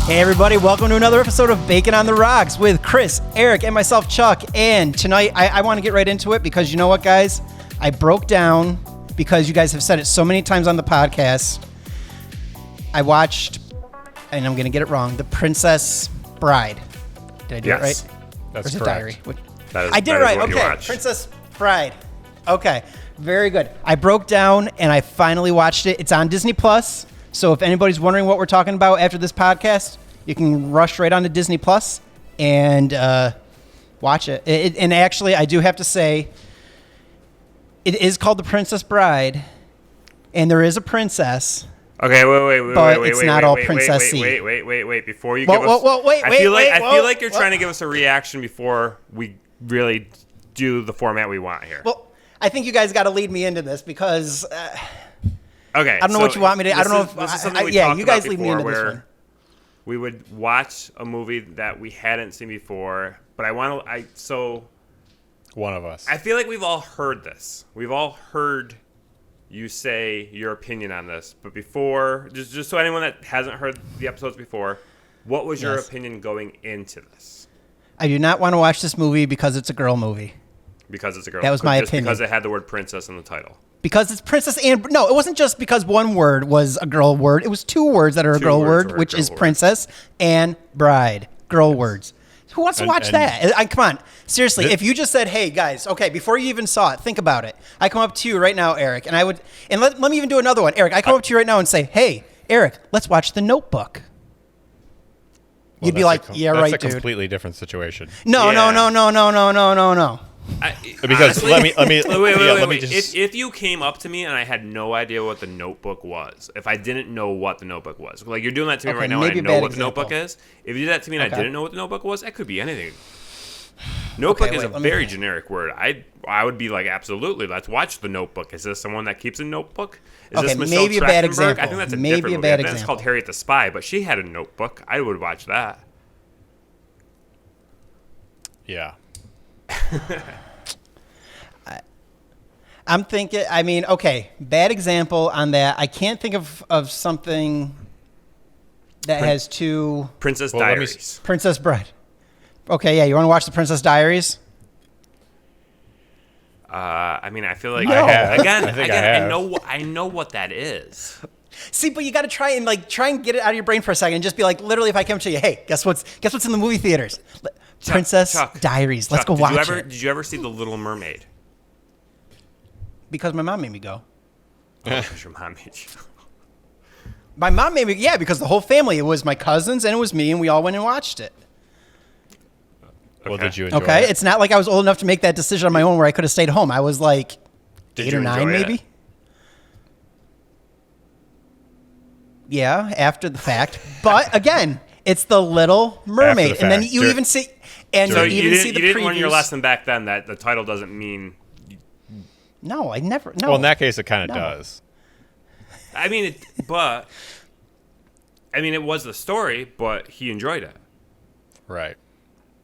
Hey everybody, welcome to another episode of Bacon on the Rocks with Chris, Eric, and myself, Chuck. And tonight, I want to get right into it because you know what, guys? I broke down, because you guys have said it so many times on the podcast, I watched, and I'm going to get it wrong, The Princess Bride. Did I do it right? That's correct. Diary? I did it right. Okay, Princess Bride. Okay, very good. I broke down, and I finally watched it. It's on Disney Plus. So if anybody's wondering what we're talking about after this podcast, you can rush right onto Disney Plus and watch it. And actually, I do have to say, it is called The Princess Bride, and there is a princess. Okay, wait. But it's not all princessy. Wait. Before you Wait, give us, I feel like you're whoa. trying to give us a reaction before we really do the format we want here. Well, I think you guys got to lead me into this because. Okay, I don't know what you want me to. I don't know if. This is something we yeah, talked you guys about lead me before into this where one. we would watch a movie that we hadn't seen before, but one of us. I feel like we've all heard this. We've all heard you say your opinion on this, but before, just so anyone that hasn't heard the episodes before, what was your opinion going into this? I do not want to watch this movie because it's a girl movie. Because it's a girl. That was my just opinion. Because it had the word princess in the title. Because it's princess and no, it wasn't just because one word was a girl word. It was two words that are a girl word, which is princess and bride. Girl words. Who wants to watch that? Come on. Seriously, if you just said, hey, guys, okay, before you even saw it, think about it. I come up to you right now, Eric, and let me even do another one. Eric, I come up to you right now and say, hey, Eric, let's watch The Notebook. Well, you'd be like, yeah, right, dude. That's a completely different situation. No. Because honestly, let me wait. just. If you came up to me and I had no idea what The Notebook was, if I didn't know what The Notebook was, like you're doing that to me right now, and I know what The Notebook is. If you did that to me and I didn't know what The Notebook was, that could be anything. Notebook is a very generic word. I would be like, absolutely, let's watch The Notebook. Is this someone that keeps a notebook? Is this Michelle maybe a bad Trachtenberg? example. I think that's a Maybe different a bad movie. It's example. called Harriet the Spy, but she had a notebook. I would watch that. Yeah. I'm thinking, okay, bad example on that. I can't think of something that has two... Princess Diaries. Princess Bride. Okay, yeah, you want to watch The Princess Diaries? I feel like No. I have. I I know what that is. See, but you got to try and get it out of your brain for a second and just be like, literally, if I come to you, hey, guess what's in the movie theaters? Princess Diaries. Let's go watch it. Did you ever see The Little Mermaid? Because my mom made me go. Because your mom made you. My mom made me, yeah, because the whole family, it was my cousins and it was me, and we all went and watched it. Well, did you enjoy Okay, it? it's not like I was old enough to make that decision on my own where I could have stayed home. I was like 8 or 9, maybe. Yeah, after the fact. But again, it's The Little Mermaid, and then you even see, and so you even see the previews. You didn't learn your lesson back then that the title doesn't mean. No, I never. No. Well, in that case, it kind of does. I mean, it was the story, but he enjoyed it. Right.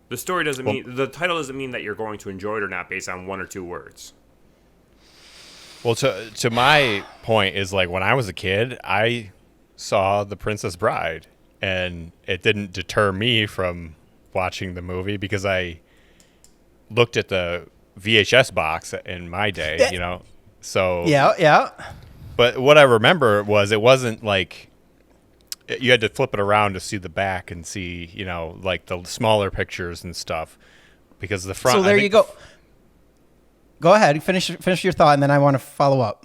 The story doesn't mean the title doesn't mean that you're going to enjoy it or not based on one or two words. Well, to my point is like when I was a kid, I saw The Princess Bride, and it didn't deter me from watching the movie because I looked at the VHS box in my day, So yeah. But what I remember was it wasn't like you had to flip it around to see the back and see, like the smaller pictures and stuff, because the front. So there you go. Go ahead, finish your thought, and then I want to follow up.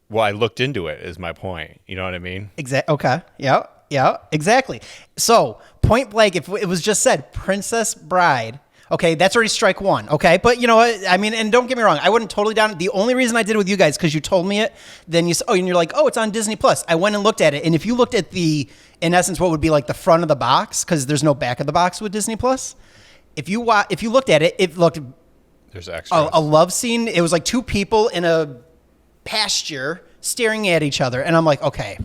Well, I looked into it, is my point. You know what I mean? Okay. Yeah. Exactly. So point blank, if it was just said Princess Bride. Okay, that's already strike one. Okay, but you know what? I mean, and don't get me wrong, I wasn't totally down. The only reason I did it with you guys because you told me it. Then and you're like, oh, it's on Disney Plus. I went and looked at it, and if you looked at in essence, what would be like the front of the box, because there's no back of the box with Disney Plus. If you looked at it, it looked there's extras. A love scene. It was like two people in a pasture staring at each other, and I'm like, okay,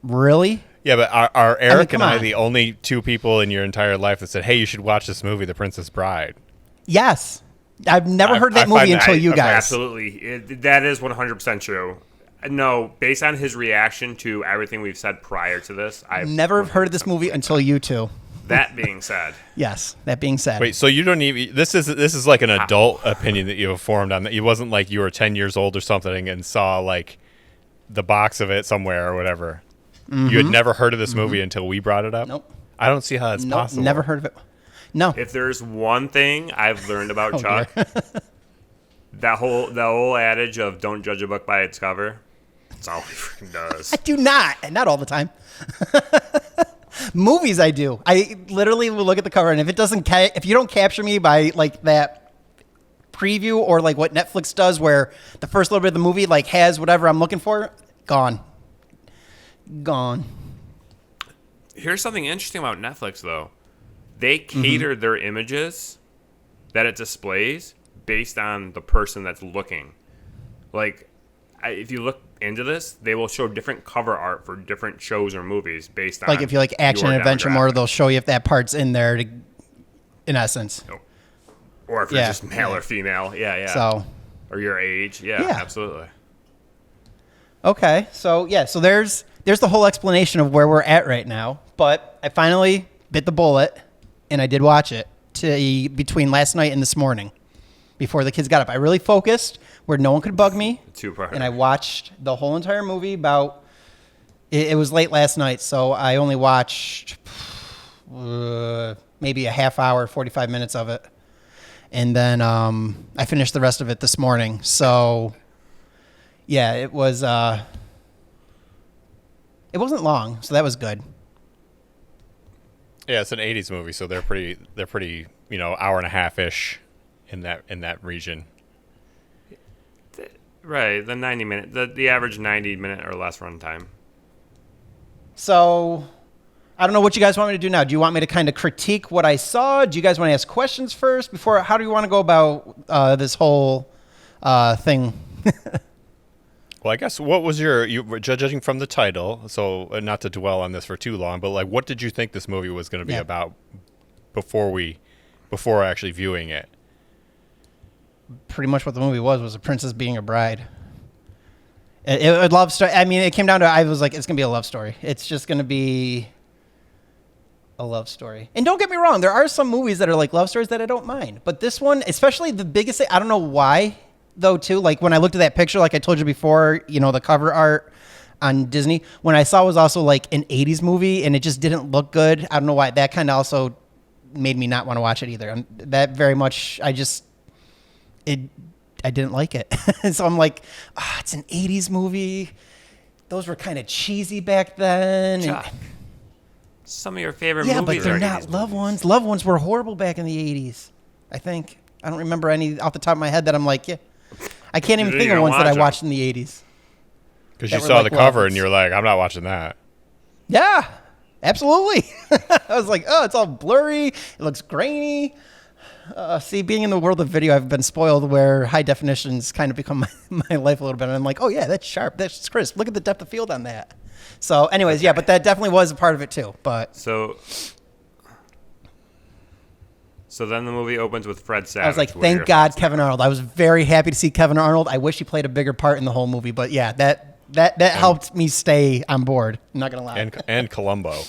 really? Yeah, but are Eric and I on. the only two people in your entire life that said, hey, you should watch this movie, The Princess Bride? Yes. I've never heard that movie until you guys. Absolutely. That is 100% true. No, based on his reaction to everything we've said prior to this, I've Never heard of this movie until you two. That being said, Yes. That being said. Wait, so you don't even? This is like an adult opinion that you have formed on that. It wasn't like you were 10 years old or something and saw like the box of it somewhere or whatever. You had never heard of this movie until we brought it up. Nope. I don't see how that's Nope, possible. never heard of it. No. if there's one thing I've learned about Oh, Chuck, that whole adage of "don't judge a book by its cover," that's all he freaking does. I do not. And not all the time. Movies, I do. I literally will look at the cover, and if it doesn't, if you don't capture me by like that preview or like what Netflix does, where the first little bit of the movie like has whatever I'm looking for, gone. Here's something interesting about Netflix, though. They cater their images that it displays based on the person that's looking. Like, if you look into this, they will show different cover art for different shows or movies based on Like if you like action your and adventure more, demographic. they'll show you if that part's in there. In essence. Or if you're Yeah, just male or female. Yeah. So. Or your age. Yeah, Yeah. absolutely. Okay, so yeah, so there's the whole explanation of where we're at right now. But I finally bit the bullet, and I did watch it between last night and this morning, before the kids got up. I really focused where no one could bug me, Two-part. and I watched the whole entire movie. It was late last night, so I only watched maybe a half hour, 45 minutes of it, and then I finished the rest of it this morning. So. Yeah, it was. It wasn't long, so that was good. Yeah, it's an '80s movie, so they're pretty, hour and a half ish in that region. Right, the 90-minute, the average 90-minute or less runtime. So, I don't know what you guys want me to do now. Do you want me to kind of critique what I saw? Do you guys want to ask questions first before? How do you want to go about this whole thing? Well, I guess what was you were judging from the title, so not to dwell on this for too long, but like, what did you think this movie was going to be about before actually viewing it? Pretty much what the movie was a princess being a bride. A love story. I mean, it came down to, I was like, it's going to be a love story. It's just going to be a love story. And don't get me wrong, there are some movies that are like love stories that I don't mind. But this one, especially the biggest thing, I don't know why, though, too. Like, when I looked at that picture, like I told you before, the cover art on Disney, when I saw it was also like an 80s movie, and it just didn't look good. I don't know why. That kind of also made me not want to watch it either. That very much, I didn't like it. So I'm like, it's an 80s movie. Those were kind of cheesy back then. Chuck, some of your favorite Yeah, movies but they're are not 80s love movies. ones. Love ones were horrible back in the 80s, I think. I don't remember any off the top of my head that I'm like, yeah. I can't even You think of didn't ones that I watch 'em. watched in the 80s. Because That you were saw like the cover love and you're like, I'm not watching that. Yeah, absolutely. I was like, oh, it's all blurry. It looks grainy. See, being in the world of video, I've been spoiled where high definitions kind of become my life a little bit. And I'm like, oh, yeah, that's sharp. That's crisp. Look at the depth of field on that. So anyways, yeah, but that definitely was a part of it too. But So then the movie opens with Fred Savage. I was like, What are your thank God, thoughts Kevin Arnold. I was very happy to see Kevin Arnold. I wish he played a bigger part in the whole movie. But yeah, that helped me stay on board. I'm not going to lie. And Columbo.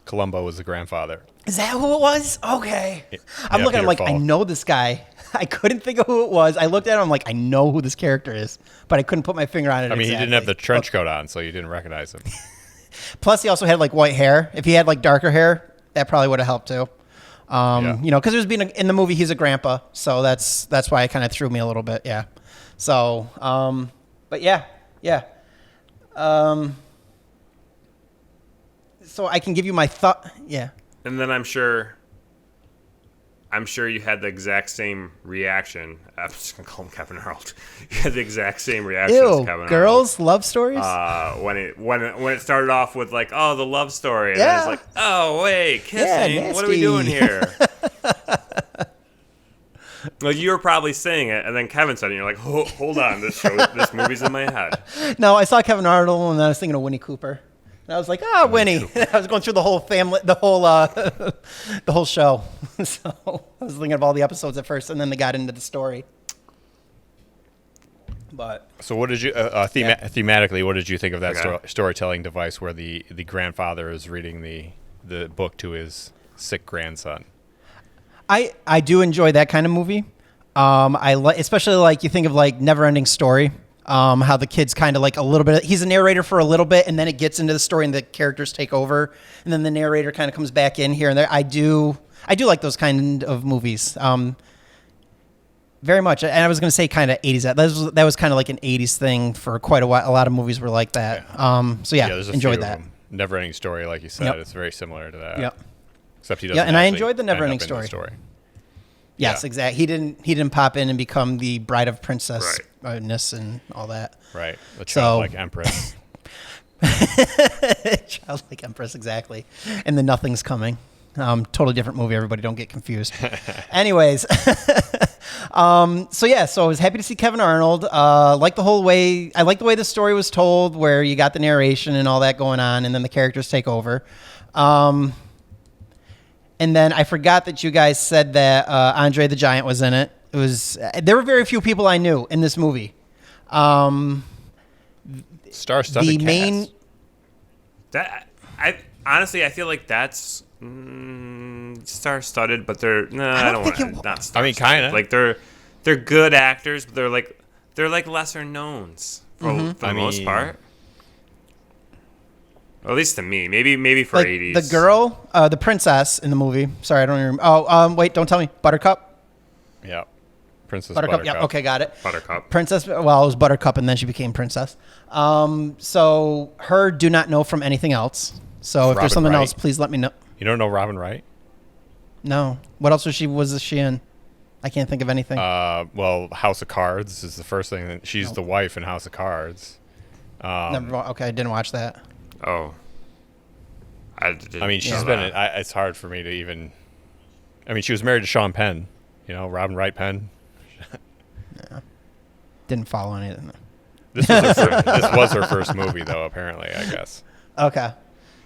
Columbo was the grandfather. Is that who it was? Okay. I'm Yeah, looking, I'm Peter like, I Falk. know this guy. I couldn't think of who it was. I looked at him, I'm like, I know who this character is, but I couldn't put my finger on it. I mean, he didn't have the exactly. trench coat on, so you didn't recognize him. Plus, he also had like white hair. If he had like darker hair, that probably would have helped too. Yeah. Because there's been in the movie, he's a grandpa, so that's why it kind of threw me a little bit. Yeah. So, but yeah. So I can give you my thought. Yeah. And then I'm sure you had the exact same reaction. I'm just gonna call him Kevin Arnold. You had the exact same reaction as Ew, Kevin girls love stories. Arnold. When it started off with like, oh, the love story, and Yeah. then it's like, oh wait, kissing. Yeah, what are we doing nasty. here? Well, you were probably saying it, and then Kevin said it, and you're like, hold on, this movie's in my head. No, I saw Kevin Arnold, and I was thinking of Winnie Cooper. And I was like, Winnie. I was going through the whole family, the whole show. So I was thinking of all the episodes at first, and then they got into the story. But So what did you thematically? What did you think of that Okay. storytelling device where the grandfather is reading the book to his sick grandson? I do enjoy that kind of movie. Especially like you think of like Neverending Story. How the kid's kind of like a little bit. He's a narrator for a little bit, and then it gets into the story, and the characters take over, and then the narrator kind of comes back in here and there. I do like those kind of movies. Very much. And I was going to say kind of 80s. That was kind of like an 80s thing for quite a while. A lot of movies were like that. So There's a enjoyed few that. of them. Never-ending Story, like you said, Yep. it's very similar to that. Yep. Except he doesn't. Yeah, and I actually enjoyed the end up Never-ending in the Story. Yes, Yeah. exactly. He didn't pop in and become the bride of princess-ness and all that. Right. The So- childlike empress. Childlike Empress, exactly. And the Nothing's Coming. Totally different movie. Everybody don't get confused. Anyways, so I was happy to see Kevin Arnold. I like the way the story was told, where you got the narration and all that going on, and then the characters take over. And then I forgot that you guys said that Andre the Giant was in it. There were very few people I knew in this movie. Star-studded The cast. main. That I honestly, I feel like that's star-studded, but they're I don't think want it- not. I mean, kinda. Like they're good actors, but they're like lesser knowns for the most part. Or at least to me, maybe for Like 80s. the girl, the princess in the movie. Sorry, I don't remember. Oh, wait, don't tell me. Buttercup. Yeah. Princess Buttercup. Buttercup. Yeah. Okay, got it. Buttercup. Princess. Well, it was Buttercup, and then she became princess. So her do not know from anything else. So if Robin there's something Wright. else, please let me know. You don't know Robin Wright? No. What else was she in? I can't think of anything. Well, House of Cards is the first thing. She's the wife in House of Cards. Okay, I didn't watch that. Oh. I mean, she's been. It's hard for me to even. I mean, she was married to Sean Penn. You know, Robin Wright Penn. Didn't follow anything. This was her first movie, though. Apparently, I guess. Okay.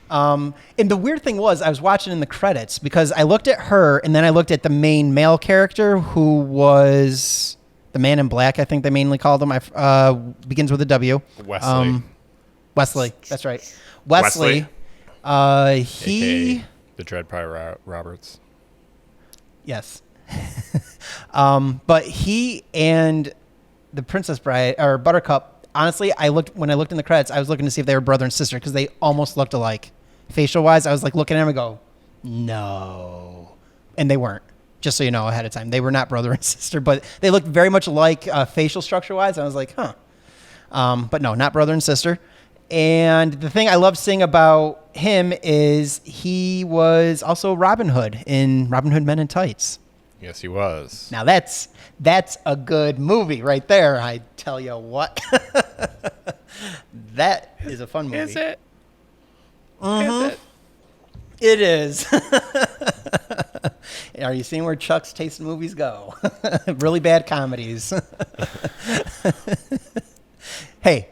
And the weird thing was, I was watching in the credits because I looked at her and then I looked at the main male character who was the Man in Black, I think they mainly called him. Begins with a W. Wesley. Wesley. That's right. Wesley. He. AKA the Dread Pirate Roberts. Yes. But he and the Princess Bride or Buttercup, honestly, when I looked in the credits, I was looking to see if they were brother and sister because they almost looked alike. Facial wise, I was like looking at them and go, no. And they weren't. Just so you know ahead of time. They were not brother and sister, but they looked very much alike facial structure wise. I was like, huh. But no, not brother and sister. And the thing I love seeing about him is he was also Robin Hood in Robin Hood Men in Tights. Yes, he was. Now that's a good movie right there. I tell you what, that is a fun movie. Is it? Mhm. Is it? It is. Are you seeing where Chuck's taste in movies go? Really bad comedies. Hey.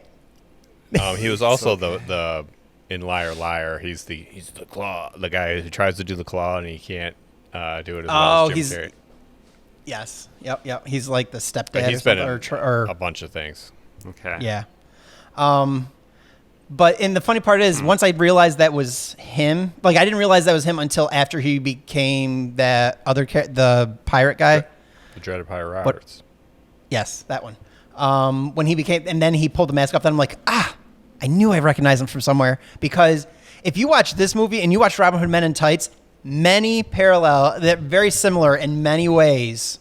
He was also the in Liar Liar. He's the claw, the guy who tries to do the claw and he can't do it as well as Jim Carrey. Yes. Yep. He's like the stepdad. But he's or been in something, or a bunch of things. Okay. yeah. But the funny part is, once I realized that was him, like I didn't realize that was him until after he became that other the pirate guy. The Dreaded Pirate Roberts. Yes, that one. When he became, and then he pulled the mask off. Then I'm like, I knew I recognized him from somewhere, because if you watch this movie and you watch Robin Hood Men in Tights, many parallel, they're very similar in many ways.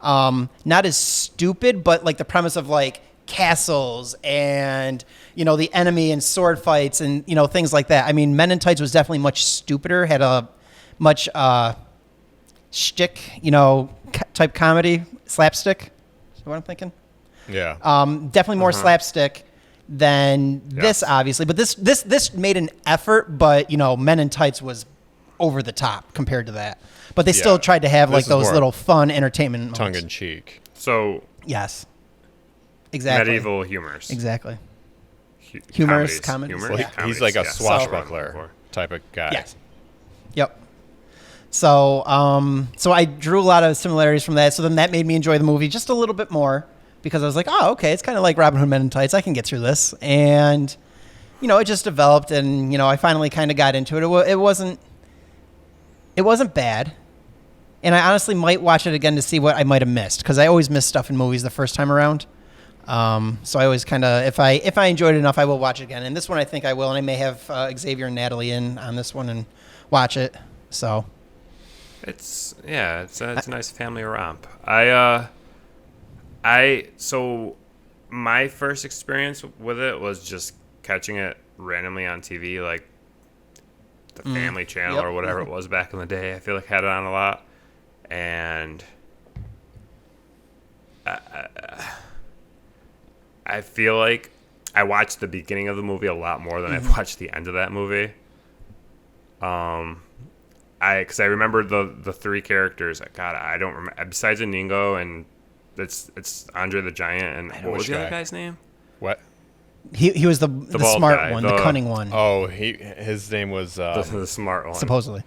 Not as stupid, but like the premise of like castles and, the enemy and sword fights and, things like that. I mean, Men in Tights was definitely much stupider, had a much shtick, type comedy, slapstick. Is what I'm thinking? Yeah. Definitely more slapstick than this, obviously. But this made an effort, but Men in Tights was over the top compared to that. But they still tried to have This like is those more little fun entertainment moments. tongue in cheek. So Yes. Exactly. medieval humors. Exactly. Comedies. Humorous comedies. Well, Yeah. he's like a yeah. swashbuckler type of guy. Yes. Yep. So, so I drew a lot of similarities from that. So then that made me enjoy the movie just a little bit more, because I was like, oh, okay, it's kind of like Robin Hood Men in Tights. I can get through this. And, it just developed, and, I finally kind of got into it. It wasn't bad. And I honestly might watch it again to see what I might have missed, because I always miss stuff in movies the first time around. So I always kind of, if I enjoyed it enough, I will watch it again. And this one I think I will, and I may have Xavier and Natalie in on this one and watch it. So it's a nice family romp. So my first experience with it was just catching it randomly on TV, like the Family Channel or whatever it was back in the day. I feel like I had it on a lot, and I feel like I watched the beginning of the movie a lot more than I've watched the end of that movie. Because I remember the three characters. God, I don't remember besides Inigo, and it's Andre the Giant, and what was the other guy's name? What? He was the smart guy, one, the cunning one. Oh, his name was the smart one, supposedly.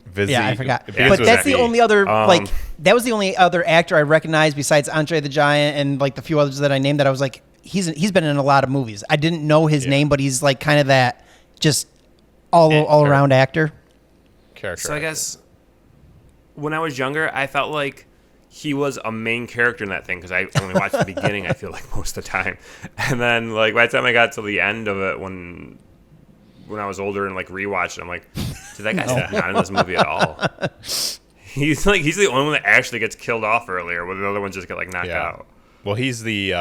Vizzy. Yeah, I forgot. Yeah, but that's the only other that was the only other actor I recognized besides Andre the Giant and like the few others that I named that I was like, he's been in a lot of movies. I didn't know his name, but he's like kind of that just all around actor. Character. So I guess when I was younger, I felt like he was a main character in that thing because I only watched the beginning, I feel like, most of the time. And then like by the time I got to the end of it, when I was older and like rewatched it, I'm like, dude, that guy's not in this movie at all. He's the only one that actually gets killed off earlier, where the other ones just get like knocked out. Well, he's the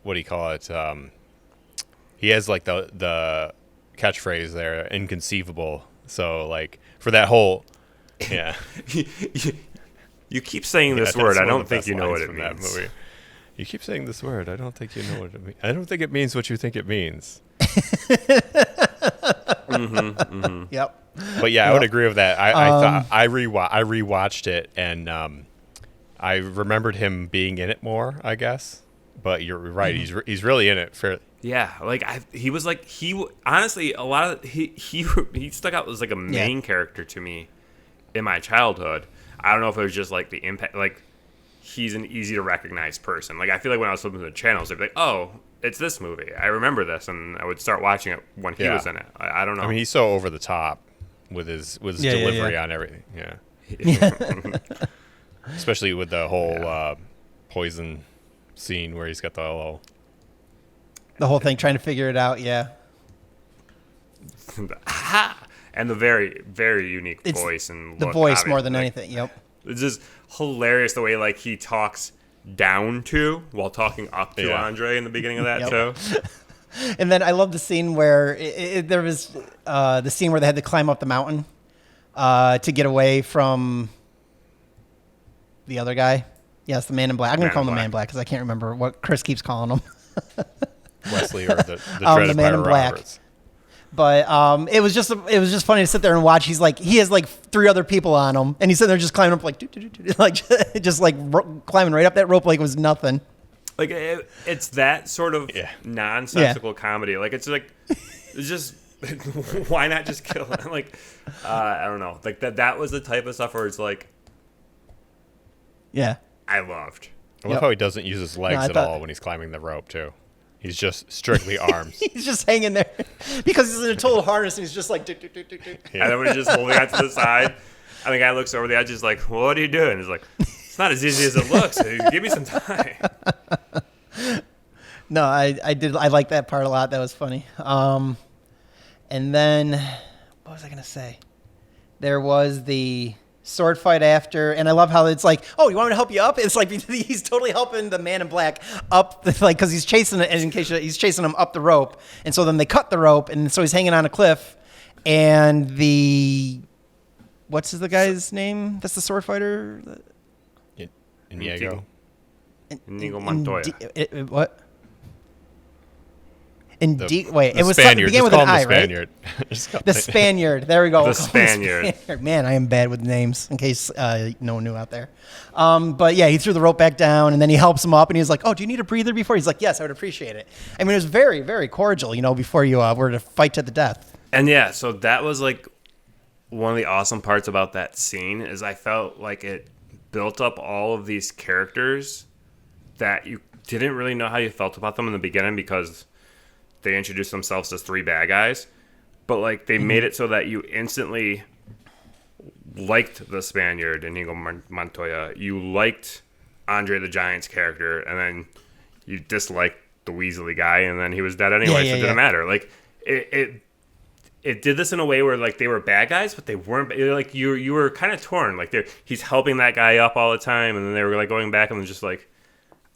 what do you call it? He has like the catchphrase there, inconceivable. So like for that whole, You keep saying this word. I don't think you know what it means. That movie. You keep saying this word. I don't think you know what it means. I don't think it means what you think it means. Yep. But yeah, I would agree with that. I thought I rewatched it, and I remembered him being in it more, I guess. But you're right. He's really in it. Yeah, like honestly a lot of he stuck out as like a main character to me in my childhood. I don't know if it was just like the impact, like he's an easy to recognize person. Like I feel like when I was flipping through the channels, they'd be like, "Oh, it's this movie. I remember this," and I would start watching it when he was in it. I don't know. I mean, he's so over the top with his delivery on everything. Yeah. Especially with the whole poison scene where he's got the whole thing trying to figure it out. Yeah. And the very, very unique voice and the look, voice obviously. more than anything. Yep. It's just hilarious the way like he talks down to while talking up to Andre in the beginning of that too. And then I love the scene where there was the scene where they had to climb up the mountain to get away from the other guy. Yes, the Man in Black. I'm going to call him the Man in Black because I can't remember what Chris keeps calling him. Wesley or the dreaded Man in Black. Roberts. But it was just funny to sit there and watch. He has like three other people on him, and he's sitting there just climbing up like climbing right up that rope like it was nothing. Like it's that sort of nonsensical comedy. Like it's just why not just kill him? Like I don't know. Like that was the type of stuff where it's like I loved. I love how he doesn't use his legs at all when he's climbing the rope too. He's just strictly arms. He's just hanging there because he's in a total harness and he's just like. And then when he's just holding on to the side, and the guy looks over the edge, he's like, well, "What are you doing?" He's like, "It's not as easy as it looks. Give me some time." No, I did. I like that part a lot. That was funny. And then what was I gonna say? There was the sword fight after, and I love how it's like, "Oh, you want me to help you up?" It's like he's totally helping the Man in Black up, because he's chasing it. In case he's chasing him up the rope, and so then they cut the rope, and so he's hanging on a cliff, and what's the guy's name? That's the sword fighter. Inigo Montoya. What? It was something Spaniard. began with an I, Spaniard. Right? The Spaniard. There we go. The Spaniard. Man, I am bad with names. In case no one knew out there. But yeah, he threw the rope back down, and then he helps him up, and he's like, "Oh, do you need a breather before?" He's like, "Yes, I would appreciate it." I mean, it was very, very cordial, before you were to fight to the death. And yeah, so that was like one of the awesome parts about that scene is I felt like it built up all of these characters that you didn't really know how you felt about them in the beginning because they introduced themselves as 3 bad guys, but like they made it so that you instantly liked the Spaniard, Inigo Montoya. You liked Andre the Giant's character, and then you disliked the Weasley guy, and then he was dead anyway, so it didn't matter. Like it did this in a way where like they were bad guys, but they weren't. Like you were kind of torn. Like he's helping that guy up all the time, and then they were like going back and just like,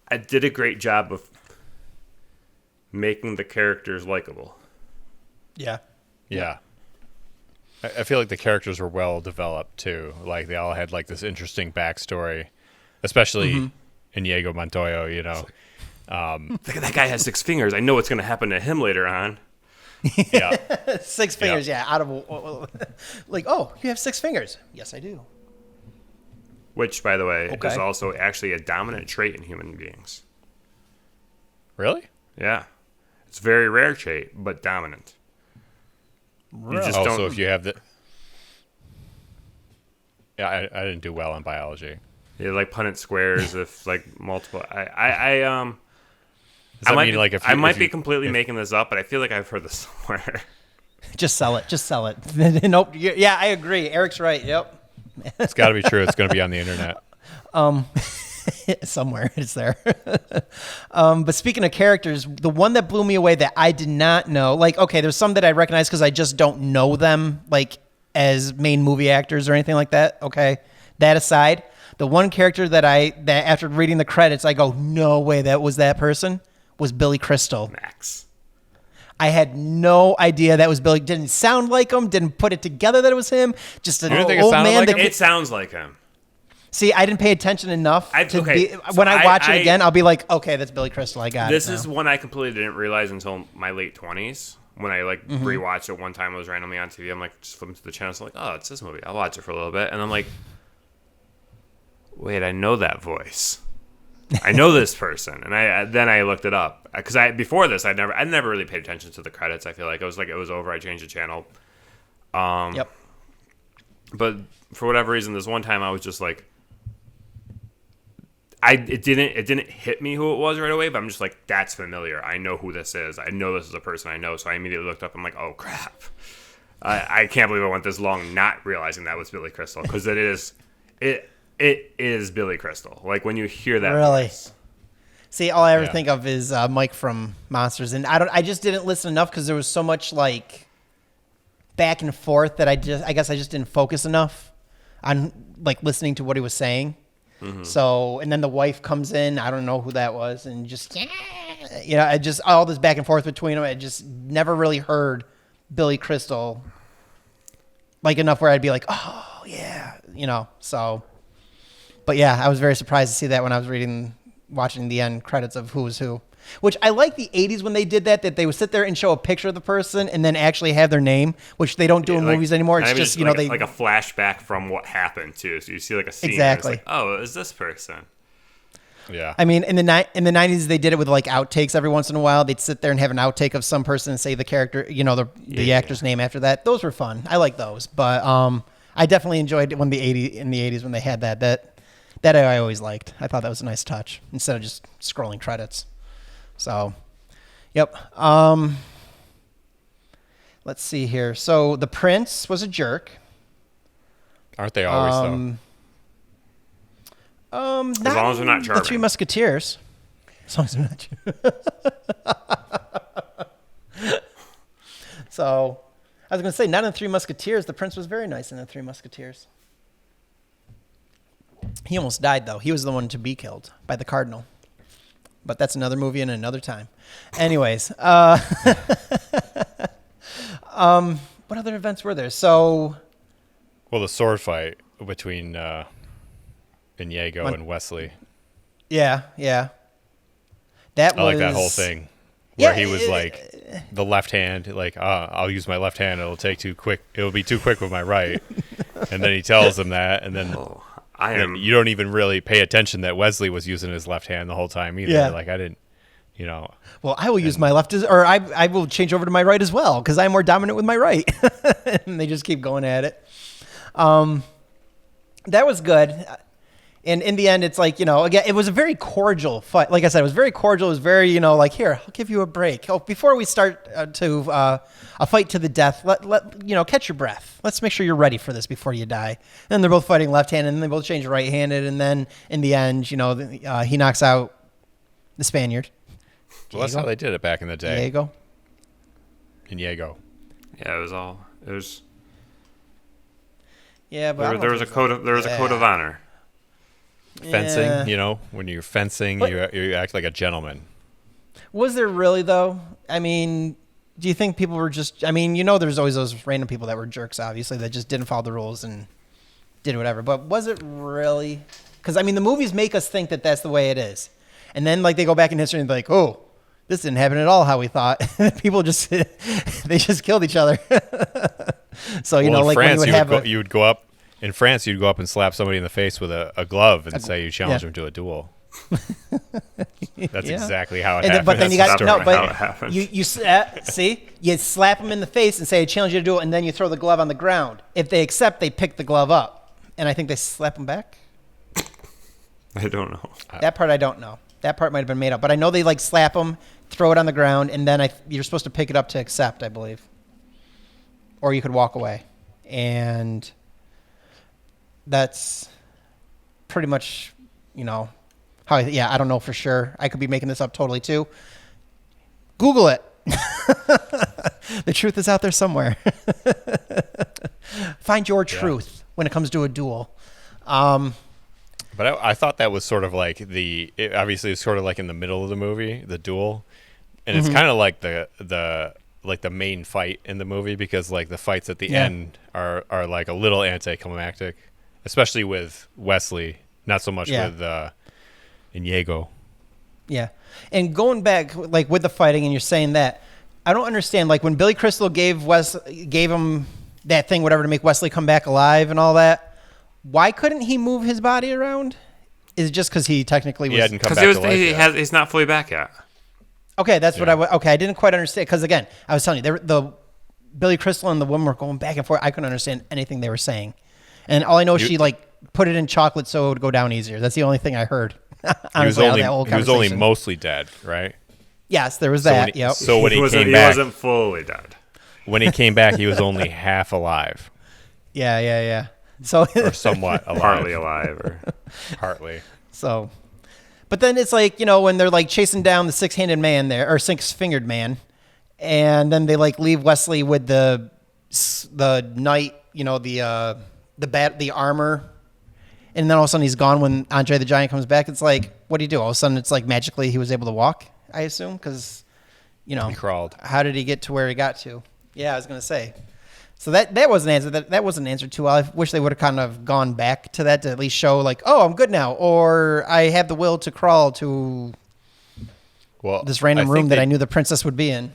I did a great job of making the characters likable. Yeah. Yeah. I feel like the characters were well developed too. Like they all had like this interesting backstory, especially Inigo Montoya, you know. That guy has 6 fingers. I know what's going to happen to him later on. Yeah. 6 fingers, out of like, oh, you have 6 fingers. Yes, I do. Which, by the way, is also actually a dominant trait in human beings. Really? Yeah. It's a very rare trait, but dominant. You just don't. So if you have the, I didn't do well in biology. Yeah, like Punnett squares if like multiple. Does that mean like if I might be completely making this up, but I feel like I've heard this somewhere. Just sell it. Just sell it. Nope. Yeah, I agree. Eric's right. Yep. It's got to be true. It's going to be on the internet. Somewhere it's there. But speaking of characters, the one that blew me away that I did not know, like, okay, there's some that I recognize because I just don't know them, like as main movie actors or anything like that. Okay, that aside, the one character that after reading the credits, I go, no way, that was that person, was Billy Crystal. Max. I had no idea that was Billy. Didn't sound like him. Didn't put it together that it was him. Just an old man. Like it sounds like him. See, I didn't pay attention enough when I watch it again, I'll be like, okay, that's Billy Crystal. I got it. This is one I completely didn't realize until my late 20s. When I like rewatched it one time, it was randomly on TV. I'm like, just flipping to the channel. So I'm like, oh, it's this movie. I'll watch it for a little bit. And I'm like, wait, I know that voice. I know this person. And then I looked it up. Because before this, I never really paid attention to the credits. I feel like it was over. I changed the channel. Yep. But for whatever reason, this one time I was just like, it didn't hit me who it was right away, but I'm just like, that's familiar. I know who this is. I know this is a person I know. So I immediately looked up. I'm like, oh crap! I can't believe I went this long not realizing that was Billy Crystal, because it is Billy Crystal. Like when you hear that voice. See, all I ever think of is Mike from Monsters, and I just didn't listen enough because there was so much like back and forth that I guess I just didn't focus enough on like listening to what he was saying. Mm-hmm. So, and then the wife comes in. I don't know who that was, and just I just all this back and forth between them. I just never really heard Billy Crystal like enough where I'd be like, oh yeah, So, but yeah, I was very surprised to see that when I was watching the end credits of Who's Who. Which I like the 80s when they did that they would sit there and show a picture of the person and then actually have their name, which they don't do in movies anymore. It's just, like a flashback from what happened too. So you see like a scene. Exactly. And it's like, oh, it was this person. Yeah. I mean, in the 90s, they did it with like outtakes every once in a while. They'd sit there and have an outtake of some person and say the character, the actor's name after that. Those were fun. I like those. But I definitely enjoyed it in the 80s when they had that I always liked. I thought that was a nice touch instead of just scrolling credits. So, yep. Let's see here. So the prince was a jerk. Aren't they always though? As long as they're not charming. The Three Musketeers. As long as they're not. So, I was going to say, not in the Three Musketeers. The prince was very nice in the Three Musketeers. He almost died, though. He was the one to be killed by the cardinal. But that's another movie and another time. Anyways, what other events were there? So, well, the sword fight between Inigo and Wesley. Yeah. I like that whole thing where he was like the left hand, like I'll use my left hand. It'll be too quick with my right, and then he tells him that, and then. And you don't even really pay attention that Wesley was using his left hand the whole time either. Yeah. Like I didn't, Well, I will use my left, or I will change over to my right as well because I'm more dominant with my right. And they just keep going at it. That was good. And in the end, it's like, again, it was a very cordial fight. Like I said, it was very cordial. It was very, like, here, I'll give you a break. Oh, before we start a fight to the death, catch your breath. Let's make sure you're ready for this before you die. And they're both fighting left-handed, and they both change right-handed. And then in the end, he knocks out the Spaniard. Well, that's how they did it back in the day. Diego. Yeah, it was. Yeah, but there was a code of honor. Fencing, when you're fencing, you act like a gentleman. Was there really, though? I mean, do you think people were just... I mean, there's always those random people that were jerks, obviously, that just didn't follow the rules and did whatever. But was it really... Because, I mean, the movies make us think that that's the way it is. And then, like, they go back in history and be like, oh, this didn't happen at all how we thought. People just... they just killed each other. So, in like France, when you would go up... In France, you'd go up and slap somebody in the face with a glove and say you challenge them to a duel. That's exactly how it happened. But then you got but you slap them in the face and say I challenge you to duel, and then you throw the glove on the ground. If they accept, they pick the glove up, and I think they slap them back. I don't know. That part I don't know. That part might have been made up, but I know they like slap them, throw it on the ground, and then you're supposed to pick it up to accept, I believe, or you could walk away, and that's pretty much, how. I don't know for sure. I could be making this up totally too. Google it. The truth is out there somewhere. Find your truth when it comes to a duel. But I thought that was sort of like obviously it's sort of like in the middle of the movie, the duel, and it's kind of like the main fight in the movie, because like the fights at the end are like a little anticlimactic, especially with Wesley, not so much with Inigo. Yeah, and going back like with the fighting, and you're saying that, I don't understand. Like when Billy Crystal gave him that thing, whatever, to make Wesley come back alive and all that, why couldn't he move his body around? Is it just because he technically was? He hadn't come back to life yet. He's not fully back yet. Okay, that's what I didn't quite understand, because again, I was telling you, the Billy Crystal and the woman were going back and forth. I couldn't understand anything they were saying, and all I know is she like put it in chocolate so it would go down easier. That's the only thing I heard. Honestly, he was only mostly dead, right? Yes, there was that. So when he came back, he wasn't fully dead. When he came back, he was only half alive. Yeah. So or somewhat alive. Partly alive, or partly. So, but then it's like, when they're like chasing down the six-handed man there, or six-fingered man, and then they like leave Wesley with the knight, the armor, and then all of a sudden he's gone when Andre the Giant comes back. It's like, what do you do? All of a sudden it's like magically he was able to walk, I assume, because, he crawled. How did he get to where he got to? Yeah, I was going to say. So that wasn't answered. That wasn't answered too well. I wish they would have kind of gone back to that to at least show like, oh, I'm good now, or I have the will to crawl to this random room that I knew the princess would be in.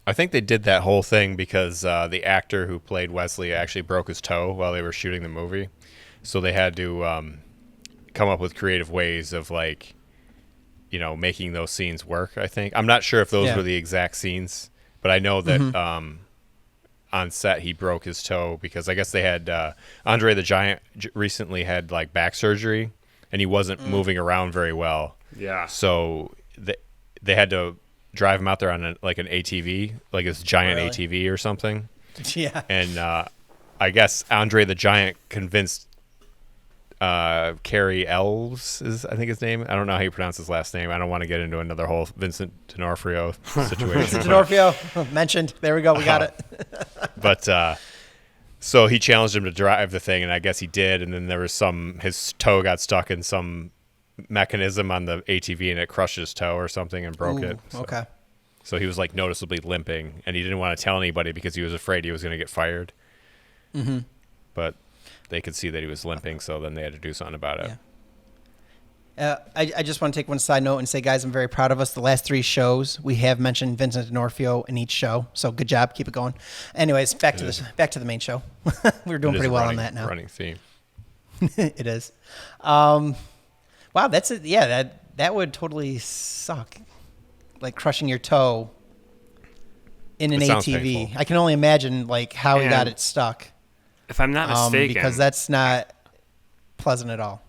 I think they did that whole thing because the actor who played Wesley actually broke his toe while they were shooting the movie, so they had to come up with creative ways of like, making those scenes work. I think I'm not sure if those were the exact scenes, but I know that. On set he broke his toe because I guess they had Andre the Giant recently had like back surgery and he wasn't moving around very well. Yeah. So they had to drive him out there on an ATV, like this giant ATV or something. Yeah. And I guess Andre the Giant convinced Cary Elves is I think his name. I don't know how you pronounce his last name. I don't want to get into another whole Vincent D'Onofrio situation. Vincent D'Onofrio mentioned. There we go. We got it. But so he challenged him to drive the thing, and I guess he did. And then there was his toe got stuck in some mechanism on the ATV, and it crushed his toe or something and broke it. So, okay. So he was like noticeably limping, and he didn't want to tell anybody because he was afraid he was going to get fired. Mm-hmm. But they could see that he was limping, so then they had to do something about it. Yeah. I just want to take one side note and say, guys, I'm very proud of us. The last 3 shows, we have mentioned Vincent D'Onofrio in each show, so good job. Keep it going. Anyways, back to the main show. We're doing pretty well on that now. Running theme. It is. Wow, that's it. Yeah, that would totally suck. Like crushing your toe in an ATV. I can only imagine like how he got it stuck. If I'm not mistaken, because that's not pleasant at all.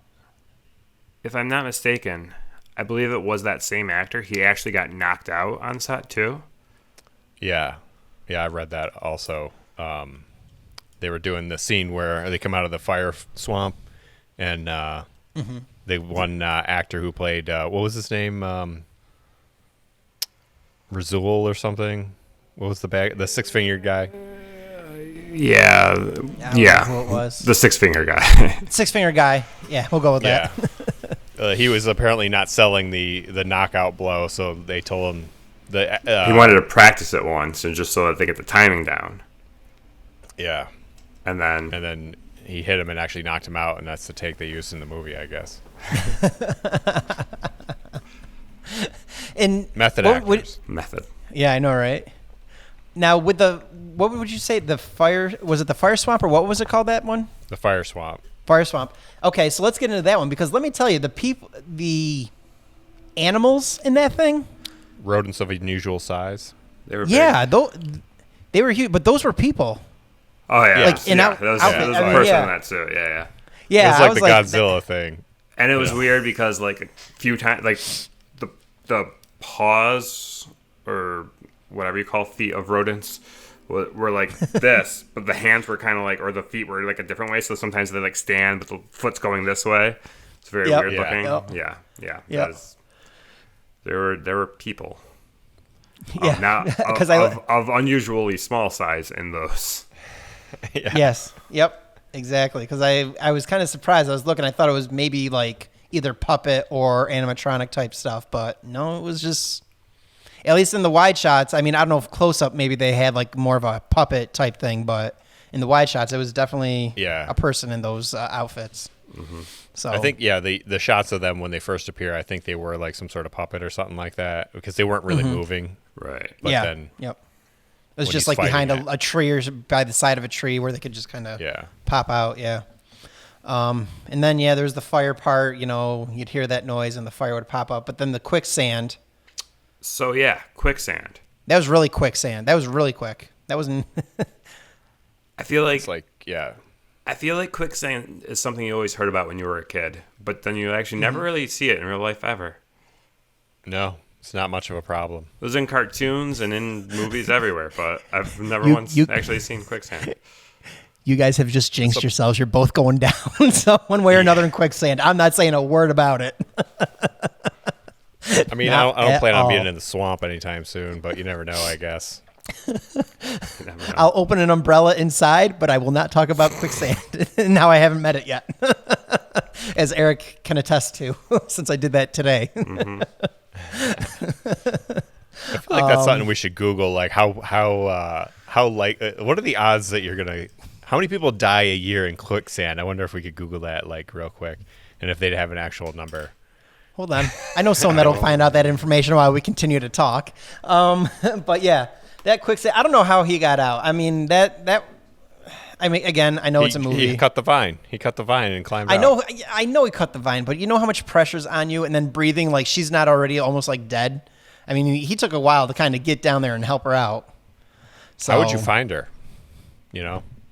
if I'm not mistaken, I believe it was that same actor. He actually got knocked out on set too. Yeah, I read that also. They were doing the scene where they come out of the fire swamp, and the one actor who played what was his name, Razul or something. What was the six-fingered guy? Yeah, I don't know who it was. the six-finger guy. Six-finger guy. Yeah, we'll go with Yeah. that. He was apparently not selling the knockout blow, so they told him He wanted to practice it once, and just so that they get the timing down. Yeah, And then and then he hit him and actually knocked him out, and that's the take they used in the movie, I guess. And Method what actors. method. yeah, I know, right? Now, with what would you say? Was it the fire swamp, or what was it called? That one? The fire swamp. Fire swamp. Okay, so let's get into that one, because let me tell you, the animals in that thing. Rodents of unusual size. They were big. Yeah, they were huge, but those were people. Oh yeah. Like, in there was outfit, a I mean, person yeah. in that suit. Yeah, yeah. Yeah, It's I like was the Godzilla thing. And it was weird because like a few times, like the paws or whatever you call feet of rodents were like this, but the hands were kind of like, or the feet were like a different way. So sometimes they like stand, but the foot's going this way. It's very Yep. weird Yeah. looking. Yep. Yeah. Yep. There were people. Yeah, Now because of unusually small size in those. Yes. Yep. Exactly. Because I was kind of surprised. I was looking. I thought it was maybe like either puppet or animatronic type stuff, but no, it was just. At least in the wide shots. I mean, I don't know if close up maybe they had like more of a puppet type thing, but in the wide shots, it was definitely a person in those outfits. Mm-hmm. So I think the shots of them when they first appear, I think they were like some sort of puppet or something like that because they weren't really moving. Right. But then Yep. It was when just he's like behind fighting a tree or by the side of a tree where they could just kind of pop out. Yeah. And then, there's the fire part, you'd hear that noise and the fire would pop up. But then the quicksand. So, quicksand. That was really quicksand. That was really quick. That wasn't. I feel like. It's like, I feel like quicksand is something you always heard about when you were a kid, but then you actually never really see it in real life ever. No, it's not much of a problem. It was in cartoons and in movies everywhere, but I've never once actually seen quicksand. You guys have just jinxed yourselves. You're both going down so one way or another in quicksand. I'm not saying a word about it. I mean, I don't plan on being in the swamp anytime soon, but you never know, I guess. I'll open an umbrella inside, but I will not talk about quicksand. Now I haven't met it yet, as Eric can attest to, since I did that today. Mm-hmm. I feel like that's something we should Google. Like how like what are the odds that you're gonna? How many people die a year in quicksand? I wonder if we could Google that like real quick, and if they'd have an actual number. Hold on, I know someone that'll find out that information while we continue to talk. But yeah. That quicksand, I don't know how he got out. I mean, again, I know it's a movie. He cut the vine. He cut the vine and climbed out. I know he cut the vine, but you know how much pressure's on you and then breathing like she's not already almost like dead? I mean, he took a while to kind of get down there and help her out. So, how would you find her?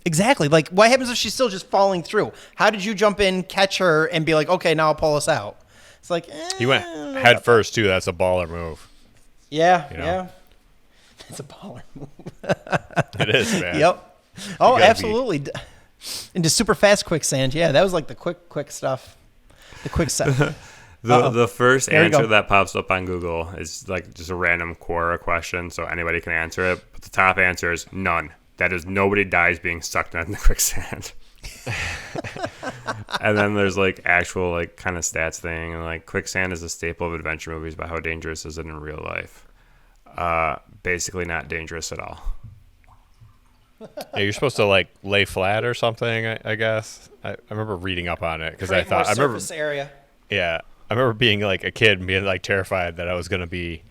Exactly. Like, what happens if she's still just falling through? How did you jump in, catch her, and be like, okay, now I'll pull us out? It's like, He went head first, too. That's a baller move. Yeah, You know? yeah. It's a baller move. It is, man. Yep. Oh, gotta absolutely. Into super fast quicksand. Yeah, that was like the quick stuff. The quick stuff. The first There you go. answer that pops up on Google is like just a random Quora question, so anybody can answer it. But the top answer is none. That is, nobody dies being sucked into the quicksand. And then there's like actual like kind of stats thing, and like quicksand is a staple of adventure movies, but how dangerous is it in real life? Basically not dangerous at all. Yeah, you're supposed to like lay flat or something. I guess I remember reading up on it because I thought I remember. Area. Yeah, I remember being like a kid and being like terrified that I was gonna be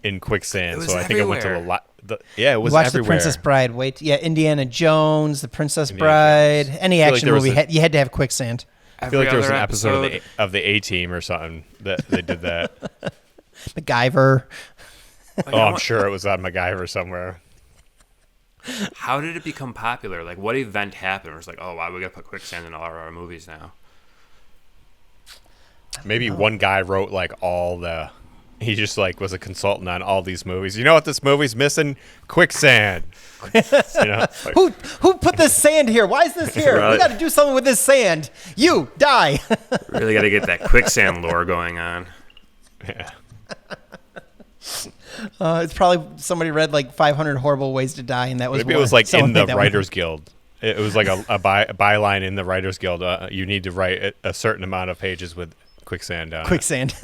in quicksand. It was So I think I went to a everywhere. lot. It was Watch everywhere. The Princess Bride. Indiana Jones, The Princess Bride. Jones. Any I feel like action there was movie, you had to have quicksand. I feel like there was an episode of the A-Team or something that they did that. MacGyver. I'm sure it was on MacGyver somewhere. How did it become popular? Like, what event happened? Where it's like, oh wow, we gotta put quicksand in all of our movies now. Maybe one guy wrote like all the. He just like was a consultant on all these movies. You know what this movie's missing? Quicksand. Like, who put this sand here? Why is this here? Right. We got to do something with this sand. You die. Really got to get that quicksand lore going on. yeah. It's probably somebody read like 500 Horrible Ways to Die, and that was Maybe it was like someone in the made that one. Writers Guild. It was like a byline in the Writers Guild. You need to write a certain amount of pages with quicksand on it. Quicksand.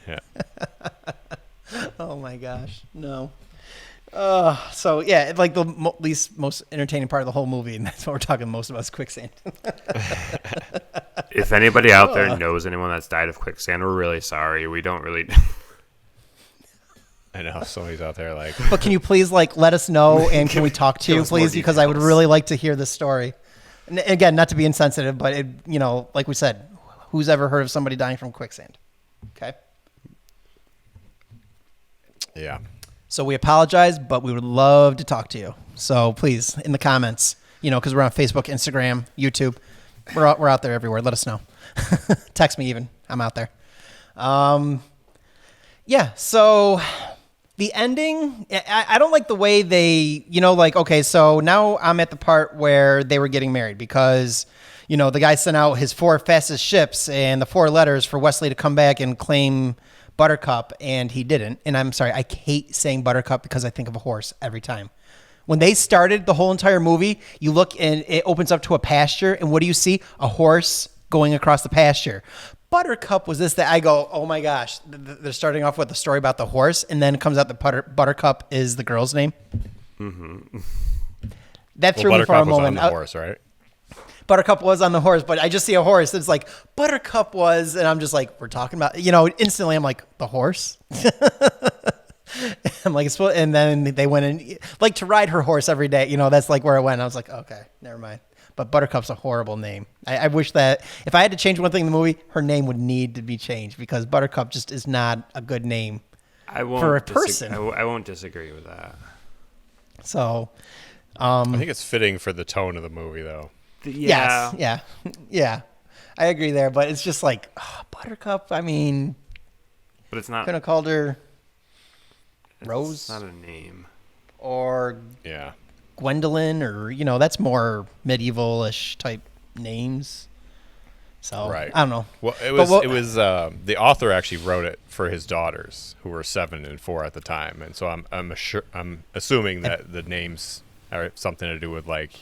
Yeah. Oh my gosh, no. So yeah, like the most entertaining part of the whole movie, and that's what we're talking most about is quicksand. If anybody out there knows anyone that's died of quicksand, we're really sorry. We don't really. I know somebody's out there like. But can you please like let us know, and can we talk to give you, us more please? Because I would details. really like to hear this story. And again, not to be insensitive, but it, like we said, who's ever heard of somebody dying from quicksand? Okay. Yeah. So we apologize, but we would love to talk to you. So please, in the comments, because we're on Facebook, Instagram, YouTube, we're out there everywhere. Let us know. Text me even. I'm out there. Yeah. So the ending, I don't like the way they, okay, so now I'm at the part where they were getting married because, the guy sent out his 4 fastest ships and the 4 letters for Wesley to come back and claim Buttercup, and he didn't. And I'm sorry, I hate saying Buttercup because I think of a horse every time. When they started the whole entire movie, you look and it opens up to a pasture, and what do you see? A horse going across the pasture. Buttercup was this that I go, oh my gosh, they're starting off with a story about the horse, and then it comes out that Buttercup is the girl's name. Mm-hmm. That threw me for a Buttercup was moment. on the horse, right? Buttercup was on the horse, but I just see a horse. It's like Buttercup was, and I'm just like, we're talking about, instantly I'm like, the horse? I'm like, and then they went in, like to ride her horse every day. That's like where I went. I was like, okay, never mind. But Buttercup's a horrible name. I wish that if I had to change one thing in the movie, her name would need to be changed because Buttercup just is not a good name for a person. I won't disagree with that. So, I think it's fitting for the tone of the movie, though. Yeah. Yes, yeah. I agree there, but it's just like Buttercup. I mean, But it's not. could have called her Rose. It's not a name. Or Yeah. Gwendolyn, or that's more medieval-ish type names. So Right. I don't know. Well, it was the author actually wrote it for his daughters who were 7 and 4 at the time, and so I'm assuming that the names are something to do with like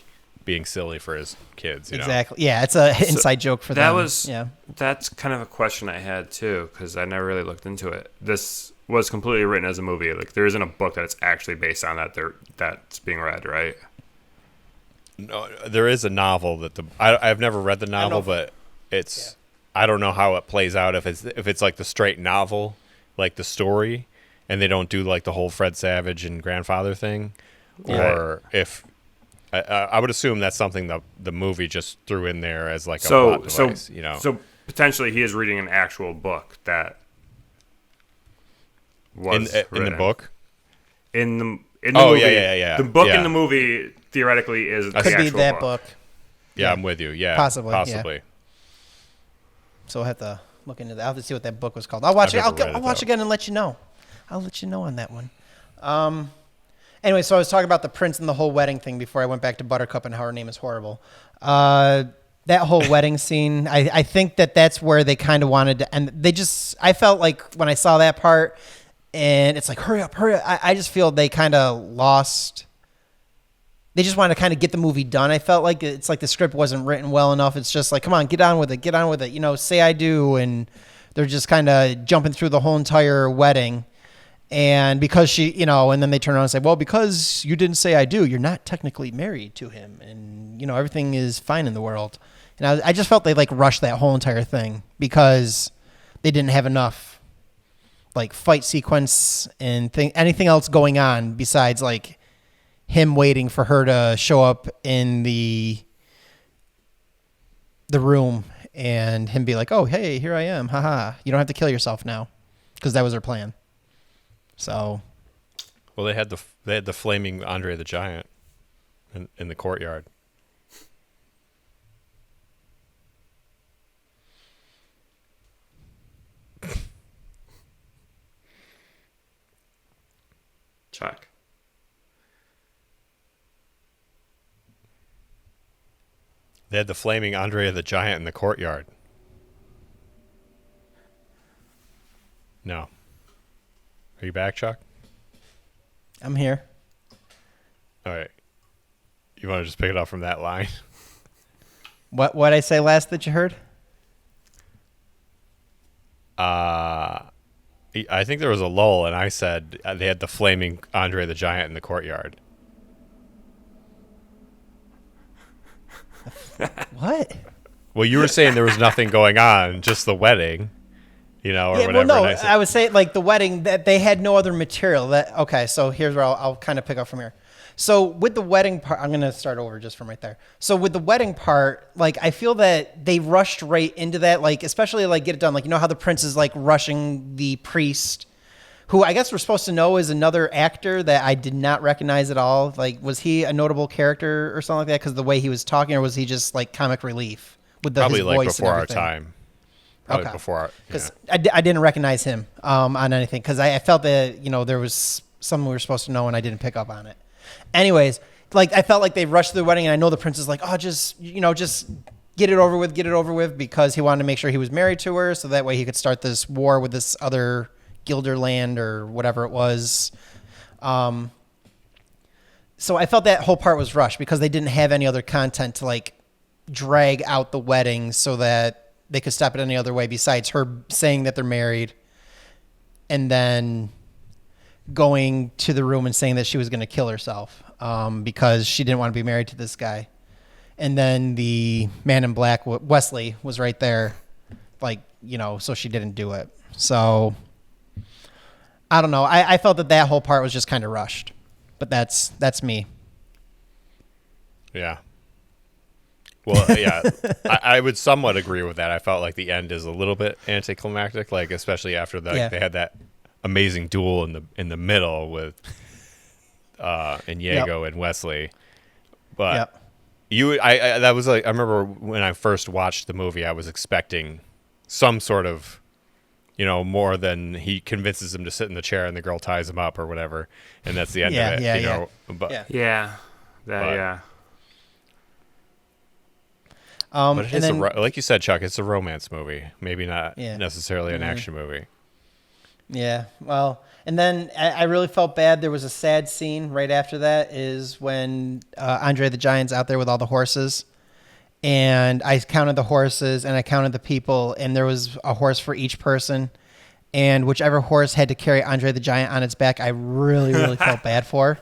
being silly for his kids. Exactly. Yeah, it's a inside joke for them. That's kind of a question I had too because I never really looked into it. This was completely written as a movie. Like there isn't a book that it's actually based on that's being read, right? No, there is a novel that I've never read the novel, but it's I don't know how it plays out if it's like the straight novel, like the story, and they don't do like the whole Fred Savage and grandfather thing, or if I would assume that's something the movie just threw in there as like a plot device, So potentially he is reading an actual book that was in the book. In the Oh, movie, yeah. The book Yeah. in the movie theoretically is the Could be actual that book. Yeah, I'm with you. Yeah, Possibly, yeah. So I'll have to look into that. I'll have to see what that book was called. I'll watch it. I've never read I'll it, watch though. again and let you know. I'll let you know on that one. Anyway, so I was talking about the prince and the whole wedding thing before I went back to Buttercup and how her name is horrible. That whole wedding scene, I think that's where they kind of wanted to end. I felt like when I saw that part, and it's like, hurry up. I just feel they kind of lost. They just wanted to kind of get the movie done. I felt like it's like the script wasn't written well enough. It's just like, come on, get on with it. Say I do. And they're just kind of jumping through the whole entire wedding. And because she, and then they turn around and say, well, because you didn't say I do, you're not technically married to him. And, everything is fine in the world. And I just felt they like rushed that whole entire thing because they didn't have enough like fight sequence and anything else going on besides like him waiting for her to show up in the room and him be like, oh, hey, here I am. Haha. You don't have to kill yourself now, because that was her plan. So, well, they had the flaming Andre the Giant in the courtyard. Chuck. They had the flaming Andre the Giant in the courtyard. No. Are you back, Chuck? I'm here. All right. You want to just pick it up from that line? What I say last that you heard? I think there was a lull, and I said they had the flaming Andre the Giant in the courtyard. What? Well, you were saying there was nothing going on, just the wedding, or whatever. Well, no, and I would say like the wedding that they had no other material. Okay, so here's where I'll kind of pick up from here. So with the wedding part, I'm going to start over just from right there. So with the wedding part, like I feel that they rushed right into that, like especially like get it done. Like how the prince is like rushing the priest, who I guess we're supposed to know is another actor that I did not recognize at all. Like was he a notable character or something like that because of the way he was talking, or was he just like comic relief with probably his like voice before and our everything? time. Probably Okay. before our Because I didn't recognize him on anything because I felt that there was something we were supposed to know and I didn't pick up on it. Anyways, like I felt like they rushed the wedding and I know the prince is like, oh, just get it over with because he wanted to make sure he was married to her so that way he could start this war with this other Gilderland or whatever it was. So I felt that whole part was rushed because they didn't have any other content to like drag out the wedding so that they could stop it any other way besides her saying that they're married and then going to the room and saying that she was going to kill herself because she didn't want to be married to this guy. And then the man in black, Wesley, was right there, like, so she didn't do it. So I don't know. I felt that whole part was just kind of rushed, but that's me. Yeah. Well, yeah, I would somewhat agree with that. I felt like the end is a little bit anticlimactic, like especially after they had that amazing duel in the middle with Inigo and Wesley. But that was like I remember when I first watched the movie, I was expecting some sort of more than he convinces him to sit in the chair and the girl ties him up or whatever, and that's the end of it. But yeah. But it's like you said, Chuck, it's a romance movie. Maybe not necessarily an action movie. Yeah, well, and then I really felt bad. There was a sad scene right after that is when Andre the Giant's out there with all the horses. And I counted the horses and I counted the people, and there was a horse for each person. And whichever horse had to carry Andre the Giant on its back, I really, really felt bad for.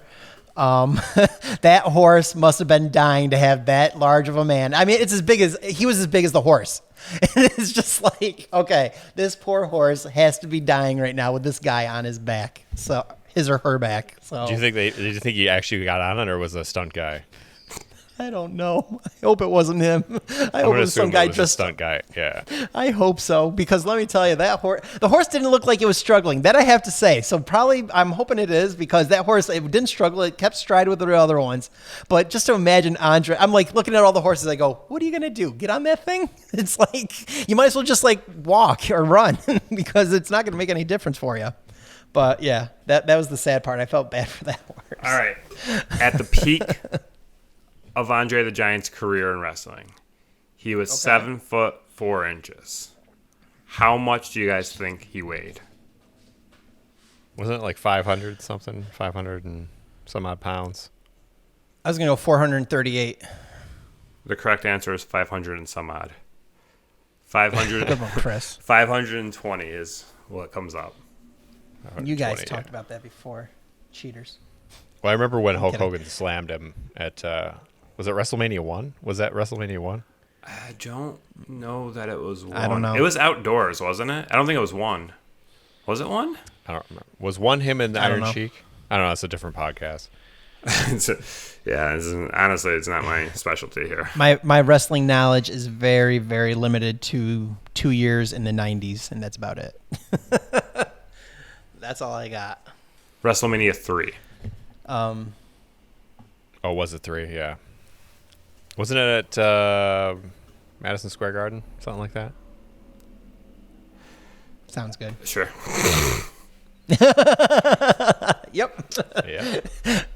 That horse must have been dying to have that large of a man. I mean, he was as big as the horse. And it's just like, okay, this poor horse has to be dying right now with this guy on his back. So his or her back. So did you think he actually got on it or was it a stunt guy? I don't know. I hope it wasn't him. I hope it was some guy just a stunt guy. Yeah. I hope so because let me tell you, the horse didn't look like it was struggling. That I have to say. So probably I'm hoping it is because that horse, it didn't struggle. It kept stride with the other ones. But just to imagine Andre, I'm like looking at all the horses. I go, what are you gonna do? Get on that thing? It's like you might as well just like walk or run because it's not gonna make any difference for you. But yeah, that was the sad part. I felt bad for that horse. All right, at the peak of Andre the Giant's career in wrestling, he was 7'4". How much do you guys think he weighed? Wasn't it like 500 something? 500 and some odd pounds? I was gonna go 438. The correct answer is 500 and some odd. 500. Good one, Chris. 520 is what comes up. You guys talked about that before. Cheaters. Well, I remember when Hulk Hogan slammed him at was it WrestleMania 1? Was that WrestleMania 1? I don't know that it was 1. I don't know. It was outdoors, wasn't it? I don't think it was 1. Was it 1? I don't remember. Was 1 him and the Iron know. Sheik? I don't know. It's a different podcast. Honestly, it's not my specialty here. My wrestling knowledge is very, very limited to 2 years in the 90s, and that's about it. That's all I got. WrestleMania 3. Oh, was it 3? Yeah. Wasn't it at Madison Square Garden? Something like that? Sounds good. Sure. Yep. Yeah.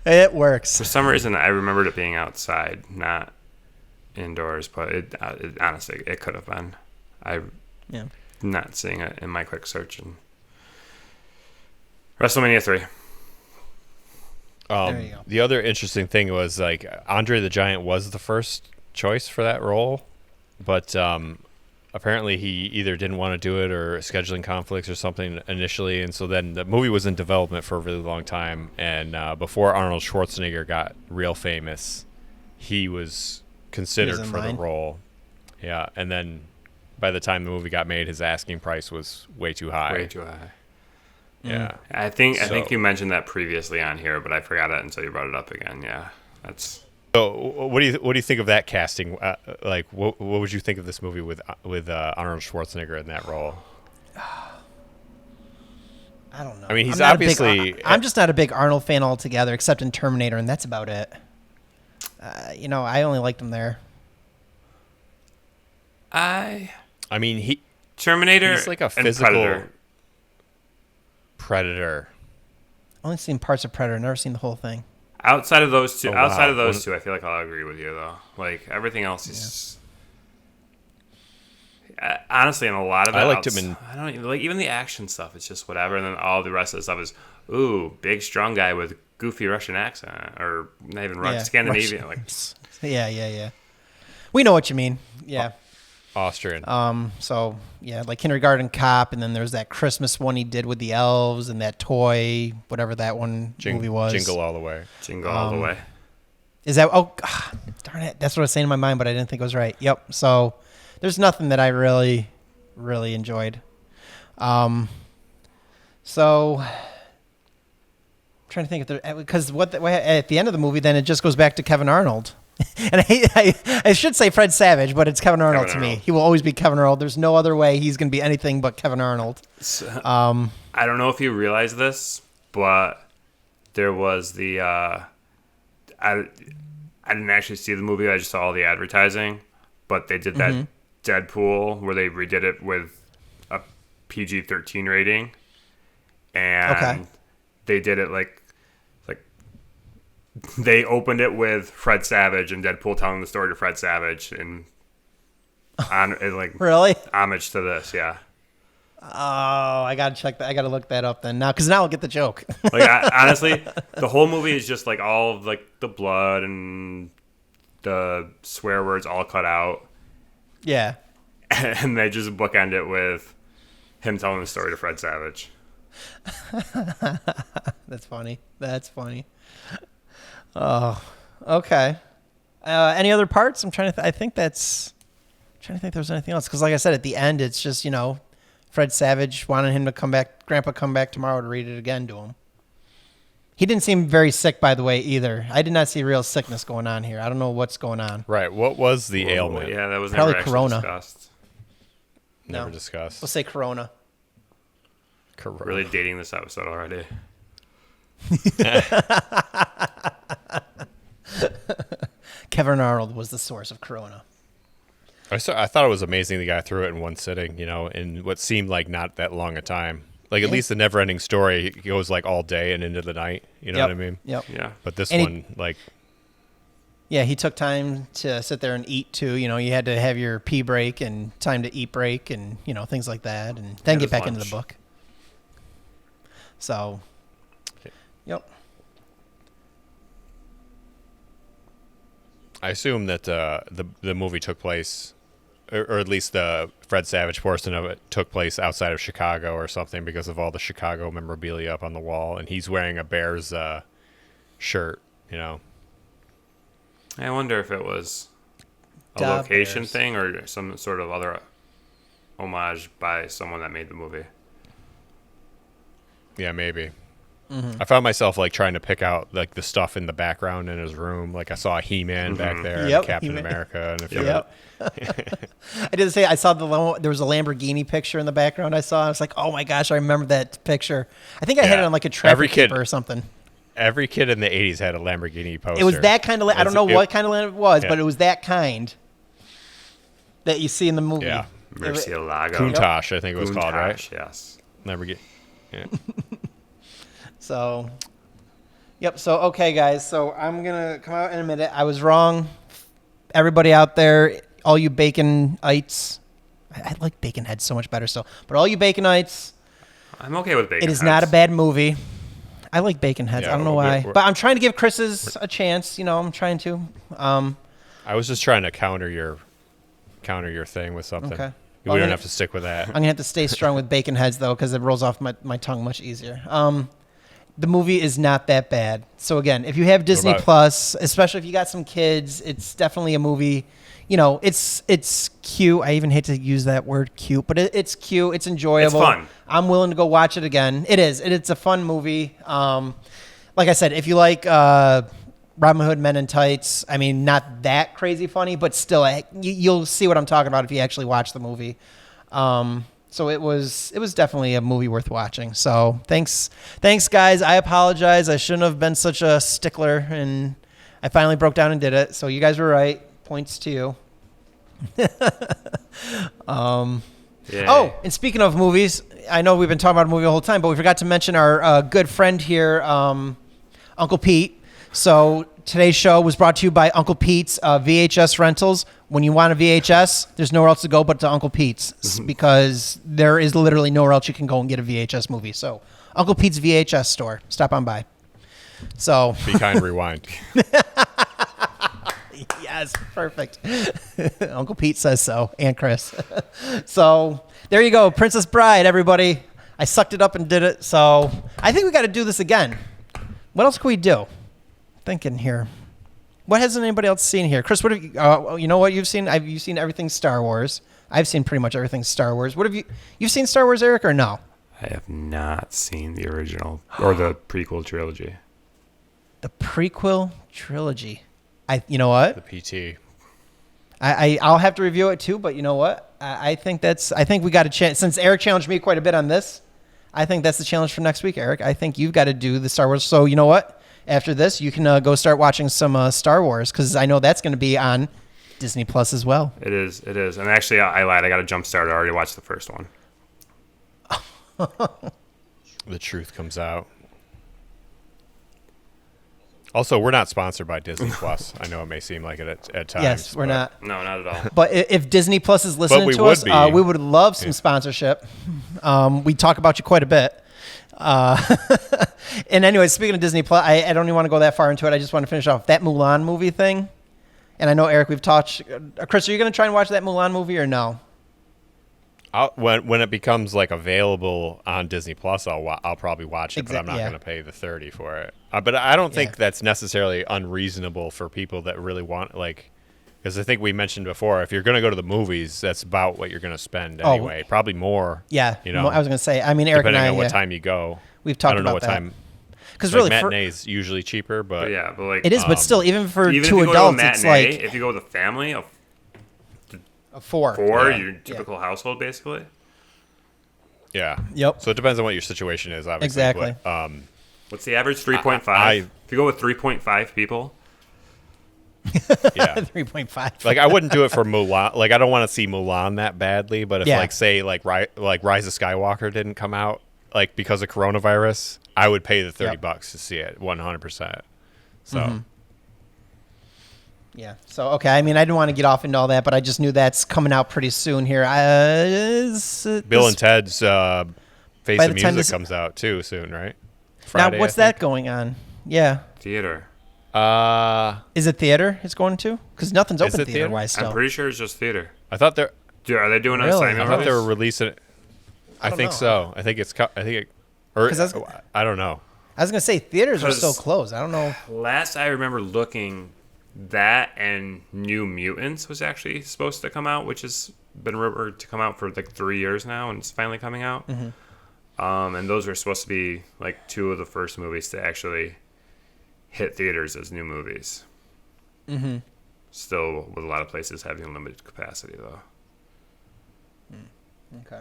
It works. For some reason, I remembered it being outside, not indoors. But it honestly, it could have been. I'm not seeing it in my quick search. And WrestleMania 3. There you go. The other interesting thing was like Andre the Giant was the first choice for that role, but apparently he either didn't want to do it or scheduling conflicts or something initially, and so then the movie was in development for a really long time. And before Arnold Schwarzenegger got real famous, he was considered for the role. Yeah, and then by the time the movie got made, his asking price was way too high. Way too high. Yeah, I think you mentioned that previously on here, but I forgot it until you brought it up again. Yeah, that's. So what do you think of that casting? Like, what would you think of this movie with Arnold Schwarzenegger in that role? I don't know. I mean, he's obviously. I'm just not a big Arnold fan altogether, except in Terminator, and that's about it. I only liked him there. I mean, Terminator. He's like a physical predator. Only seen parts of Predator, never seen the whole thing. Outside of those two, Oh, wow. I feel like I'll agree with you though. Like everything else is. Honestly, in a lot of it, I liked him in. I don't even, like even the action stuff. It's just whatever, and then all the rest of the stuff is big strong guy with goofy Russian accent, or not even Russian, Scandinavian. Russian. Yeah. We know what you mean. Yeah. Austrian. So yeah, like Kindergarten Cop, and then there's that Christmas one he did with the elves and that toy, whatever that one movie was. Jingle All the Way. Jingle All the Way. Is that? Oh, darn it! That's what I was saying in my mind, but I didn't think it was right. Yep. So there's nothing that I really, really enjoyed. So I'm trying to think if there, because at the end of the movie, then it just goes back to Kevin Arnold. And I should say Fred Savage, but it's Kevin Arnold to me. He will always be Kevin Arnold. There's no other way he's going to be anything but Kevin Arnold. I don't know if you realize this, but there was the I didn't actually see the movie. I just saw all the advertising, but they did that Deadpool where they redid it with a PG-13 rating, and they did it like they opened it with Fred Savage and Deadpool telling the story to Fred Savage and really homage to this, yeah. Oh, I gotta check that. I gotta look that up then now, because now I'll get the joke. Honestly, the whole movie is just like all of like the blood and the swear words all cut out. Yeah. And they just bookend it with him telling the story to Fred Savage. That's funny. Oh, okay. Any other parts? I'm trying to. I think that's. I'm trying to think. If there's anything else, because like I said, at the end, it's just Fred Savage wanted him to come back. Grandpa come back tomorrow to read it again to him. He didn't seem very sick, by the way, either. I did not see real sickness going on here. I don't know what's going on. Right. What was the ailment? Yeah, that was probably never Corona. Discussed. Never discussed. We'll say Corona. Really dating this episode already. Kevin Arnold was the source of Corona. I thought it was amazing the guy threw it in one sitting, in what seemed like not that long a time. Like at least the Never Ending Story goes like all day and into the night. You know what I mean? Yep. Yeah. But this one, yeah, he took time to sit there and eat too. You had to have your pee break and time to eat break and things like that, and then get back into the book. So, yep. I assume that the movie took place, or at least the Fred Savage portion of it took place outside of Chicago or something, because of all the Chicago memorabilia up on the wall, and he's wearing a Bears shirt. I wonder if it was a Da location Bears. thing or some sort of other homage by someone that made the movie. Yeah, maybe. I found myself trying to pick out the stuff in the background in his room. Like I saw a He-Man back there, Yep, and Captain He-Man. America, and a few. Yep. I did say I saw there was a Lamborghini picture in the background. I was like, oh my gosh, I remember that picture. I think I had it on like a traffic paper or something. Every kid in the 80s had a Lamborghini poster. It was that kind of. I don't know what kind of land it was, but it was that kind that you see in the movie. Yeah. Murcielago. Countach, I think it was called, right? Yes. Lamborghini. Yeah. So, Yep. So, okay, guys. So I'm going to come out in a minute. I was wrong. Everybody out there, all you Baconites, I like Baconhead so much better still. But all you Baconites, I'm okay with Bacon. it is not a bad movie. I like Baconheads. Yeah, I don't know why. But I'm trying to give Chris's a chance. I'm trying to. I was just trying to counter your thing with something. Okay. We don't have to stick with that. I'm going to have to stay strong with Baconheads, though, because it rolls off my tongue much easier. The movie is not that bad. So, again, if you have Disney Plus, especially if you got some kids, it's definitely a movie. It's cute. I even hate to use that word cute, but it's cute. It's enjoyable. It's fun. I'm willing to go watch it again. It is. It's a fun movie. Like I said, if you like Robin Hood Men in Tights, I mean, not that crazy funny, but still, you'll see what I'm talking about if you actually watch the movie. So it was definitely a movie worth watching. So thanks guys. I apologize. I shouldn't have been such a stickler, and I finally broke down and did it. So you guys were right. Points to you. Oh, and speaking of movies, I know we've been talking about a movie the whole time, but we forgot to mention our good friend here, Uncle Pete. So today's show was brought to you by Uncle Pete's VHS Rentals. When you want a VHS, there's nowhere else to go but to Uncle Pete's because there is literally nowhere else you can go and get a VHS movie. So Uncle Pete's VHS store. Stop on by. So Be kind, rewind. Yes, perfect. Uncle Pete says so, and Chris. So there you go, Princess Bride, everybody. I sucked it up and did it. So I think we got to do this again. What else can we do? Thinking here. What hasn't anybody else seen here? Chris, what have you? You know what you've seen? You've seen everything Star Wars. I've seen pretty much everything Star Wars. What have you? You've seen Star Wars, Eric, or no? I have not seen the original or the prequel trilogy. The prequel trilogy. You know what? The PT. I'll have to review it too, but you know what? I think we got a chance. Since Eric challenged me quite a bit on this, I think that's the challenge for next week, Eric. I think you've got to do the Star Wars. So you know what? After this, you can go start watching some Star Wars because I know that's going to be on Disney Plus as well. It is. And actually, I lied. I got a jump start. I already watched the first one. The truth comes out. Also, we're not sponsored by Disney Plus. I know it may seem like it at times. Yes, we're not. No, not at all. But if Disney Plus is listening to us, we would love some sponsorship. We talk about you quite a bit. And anyway, speaking of Disney Plus, I don't even want to go that far into it. I just want to finish off that Mulan movie thing. And I know, Eric, we've talked. Chris, are you going to try and watch that Mulan movie or no? When it becomes like available on Disney Plus, I'll probably watch it, but I'm not going to pay the $30 for it. But I don't think that's necessarily unreasonable for people that really want because I think we mentioned before, if you're going to go to the movies, that's about what you're going to spend anyway. Probably more. Yeah, I was going to say. I mean, Eric depending and I, on what time you go. We've talked about that. I don't know what time. Because really, matinee is usually cheaper, but it is. But still, even for even two adults, matinee, it's like if you go with a family of four, your typical household, basically. Yeah. Yep. So it depends on what your situation is, obviously. Exactly. But, what's the average? 3.5. If you go with 3.5 people. Yeah. 3.5. I wouldn't do it for Mulan. I don't want to see Mulan that badly. But if say Rise of Skywalker didn't come out because of coronavirus, I would pay the $30 to see it 100%. So. Mm-hmm. Yeah. So, okay. I mean, I didn't want to get off into all that, but I just knew that's coming out pretty soon here. Bill and Ted's Face of Music comes out too soon, right? Friday, now, what's that going on? Yeah. Theater. Is it theater it's going to? Because nothing's open theater-wise still. I'm pretty sure it's just theater. I thought they're... Are they doing an Really? assignment? I thought they were releasing it. I think so. I think I don't know. I was going to say theaters are still closed. I don't know. Last I remember looking, that and New Mutants was actually supposed to come out, which has been rumored to come out for 3 years now, and it's finally coming out. Mm-hmm. And those were supposed to be two of the first movies to actually hit theaters as new movies. Mm-hmm. Still, with a lot of places having limited capacity, though. Okay.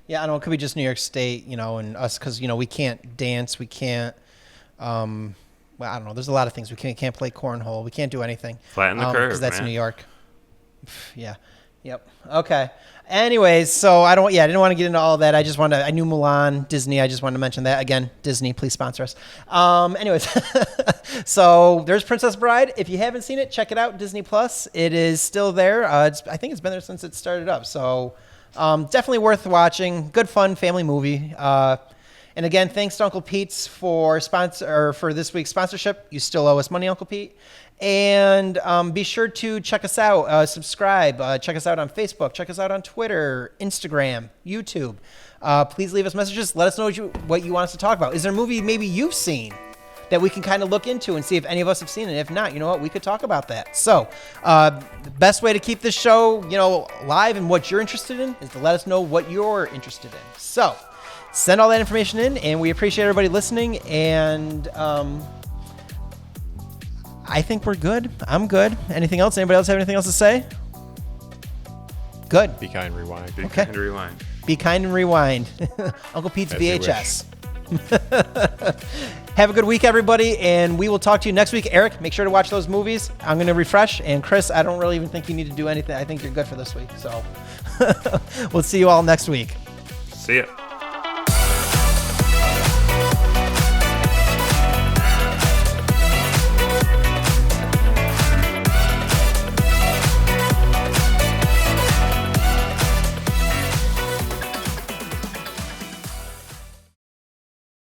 Yeah, I don't know. It could be just New York State, and us, because, we can't dance. We can't, I don't know. There's a lot of things. We can't play cornhole. We can't do anything. Flatten the curve, because that's man. New York. Yeah. Yep. Okay. Anyways, so I didn't want to get into all that. I knew Mulan, Disney. I just wanted to mention that again. Disney, please sponsor us. Anyways, so there's Princess Bride. If you haven't seen it, check it out. Disney Plus. It is still there. I think it's been there since it started up. So definitely worth watching. Good fun family movie. And again, thanks to Uncle Pete's for this week's sponsorship. You still owe us money, Uncle Pete. And be sure to check us out, subscribe, check us out on Facebook, check us out on Twitter, Instagram, YouTube. Please leave us messages. Let us know what you want us to talk about. Is there a movie maybe you've seen that we can kind of look into and see if any of us have seen it? If not, you know what? We could talk about that. So the best way to keep this show, live and what you're interested in is to let us know what you're interested in. So send all that information in, and we appreciate everybody listening. And I think we're good. I'm good. Anything else? Anybody else have anything else to say? Good. Be kind, rewind. Be kind and rewind. Be kind and rewind. Uncle Pete's VHS. Have a good week, everybody, and we will talk to you next week. Eric, make sure to watch those movies. I'm going to refresh. And Chris, I don't really even think you need to do anything. I think you're good for this week. So we'll see you all next week. See ya.